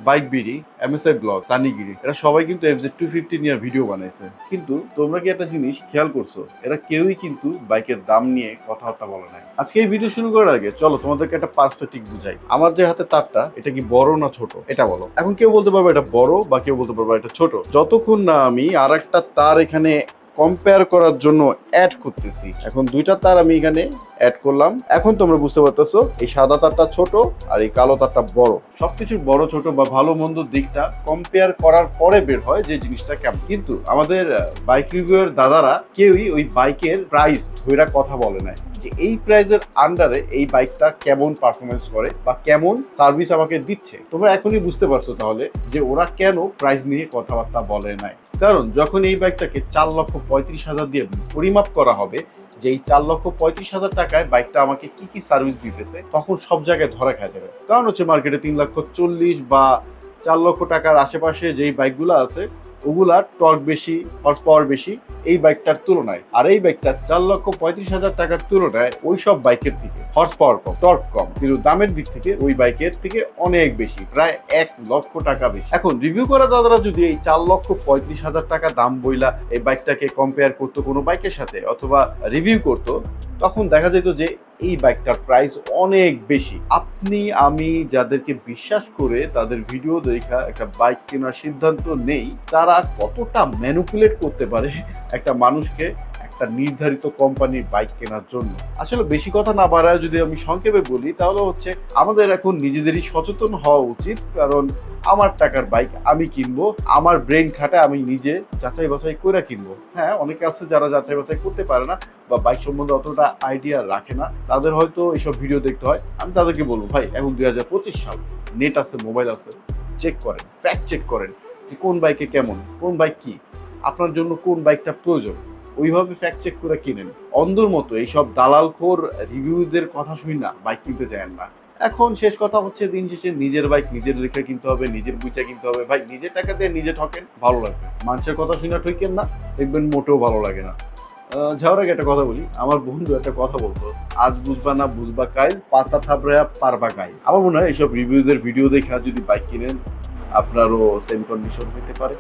Bike BD, MSI blog, সানিগিরি, এরা সবাই কিন্তু FZ250 নিয়ে ভিডিও বানাইছে। কিন্তু তোমরা কি একটা জিনিস খেয়াল করছো, এরা কেউই কিন্তু বাইকের দাম নিয়ে কথাবার্তা বলে নাই। আজকে এই ভিডিও শুরু করার আগে চলো তোমাদেরকে একটা পার্সপেক্টিভ বুঝাই। আমার যে হাতে তারটা, এটা কি বড় না ছোট এটা বলো। এখন কেউ বলতে পারবে এটা বড়, বা কেউ বলতে পারবে এটা ছোট, যতক্ষণ না আমি আর একটা তার এখানে কম্পেয়ার করার জন্য অ্যাড করতেছি। এখন দুইটা তার আমি এখানে অ্যাড করলাম। এখন তোমরা বুঝতে পারতেছো এই সাদা তারটা ছোট আর এই কালো তারটা বড়। সবকিছুর বড় ছোট বা ভালো মন্দ দিকটা কম্পেয়ার করার পরে বের হয় যে জিনিসটা কেমন। কিন্তু আমাদের বাইক রিভিউয়ার দাদারা কেউই ওই বাইকের প্রাইস ধইরা কথা বলে নাই যে এই প্রাইসের আন্ডারে এই বাইকটা কেমন পারফরমেন্স করে বা কেমন সার্ভিস আমাকে দিচ্ছে। তোমরা এখনই বুঝতে পারছো তাহলে যে ওরা কেন প্রাইস নিয়ে কথাবার্তা বলে নাই। কারণ যখন এই বাইকটাকে 4,35,000 দিয়ে পরিমাপ করা হবে যে এই 4,35,000 টাকায় বাইকটা আমাকে কি কি সার্ভিস দিতেছে, তখন সব জায়গায় ধরা খাওয়া যাবে। কারণ হচ্ছে মার্কেটে 3,40,000 বা 4 লক্ষ টাকার আশেপাশে যেই বাইকগুলো আছে ওগুলা টর্ক বেশি, হর্স পাওয়ার বেশি এই বাইকটার তুলনায়। আর এই বাইকটা 4,35,000 টাকার তুলনায় ওই সব বাইকের থেকে হর্স পাওয়ার কম, টর্ক কম, কিন্তু দামের দিক থেকে ওই বাইকের থেকে অনেক বেশি, প্রায় 1 লক্ষ টাকা বেশি। এখন রিভিউ করা দাদারা যদি এই 4,35,000 টাকা দাম বইলা এই বাইকটাকে কম্পেয়ার করতো কোনো বাইকের সাথে অথবা রিভিউ করতো, তখন দেখা যেত যে এই বাইকটার প্রাইস অনেক বেশি। আপনি আমি যাদেরকে বিশ্বাস করে তাদের ভিডিও দেখা একটা বাইক কেনার সিদ্ধান্ত নেই, তারা কতটা ম্যানিপুলেট করতে পারে একটা মানুষকে একটা নির্ধারিত কোম্পানির বাইক কেনার জন্য। আসলে বেশি কথা না বাড়ায় যদি আমি সংক্ষেপে বলি, তাহলে হচ্ছে আমাদের এখন নিজেদেরই সচেতন হওয়া উচিত। কারণ আমার টাকার বাইক আমি কিনবো, আমার ব্রেন খাটে আমি নিজে যাচাই বাছাই করে কিনবো। হ্যাঁ, অনেকে আছে যারা যাচাই বাছাই করতে পারে না বা বাইক সম্বন্ধে অতটা আইডিয়া রাখে না, তাদের হয়তো এইসব ভিডিও দেখতে হয়। আমি তাদেরকে বলবো, ভাই এখন 2025 সাল, নেট আছে, মোবাইল আছে, চেক করেন, ফ্যাক্ট চেক করেন যে কোন বাইকে কেমন, কোন বাইক কি আপনার জন্য, কোন বাইকটা প্রয়োজন, ওইভাবে ফ্যাক্ট চেক করে কিনেন। অন্ধর মতো এইসব দালালখোর রিভিউদের কথা শুনি না বাইক কিনতে চান না। এখন শেষ কথা হচ্ছে, দিন শেষে নিজের বাইক নিজের রেখে কিনতে হবে, নিজের বুঝা কিনতে হবে। ভাই নিজের টাকা দিয়ে নিজে ঠকেন, ভালো লাগবে। মানুষের কথা শুনে ঠকেন না, দেখবেন মোটেও ভালো লাগে না। যাওয়ার আগে একটা কথা বলি, আমার বন্ধু একটা কথা বলতো, আজ বুঝবা না বুঝবা কাইল, পাঁচা থাপড়া পারবা গাইল। আমার মনে হয় এইসব রিভিউদের ভিডিও দেখে যদি বাইক কিনেন আপনারও সেম কন্ডিশন হইতে পারে।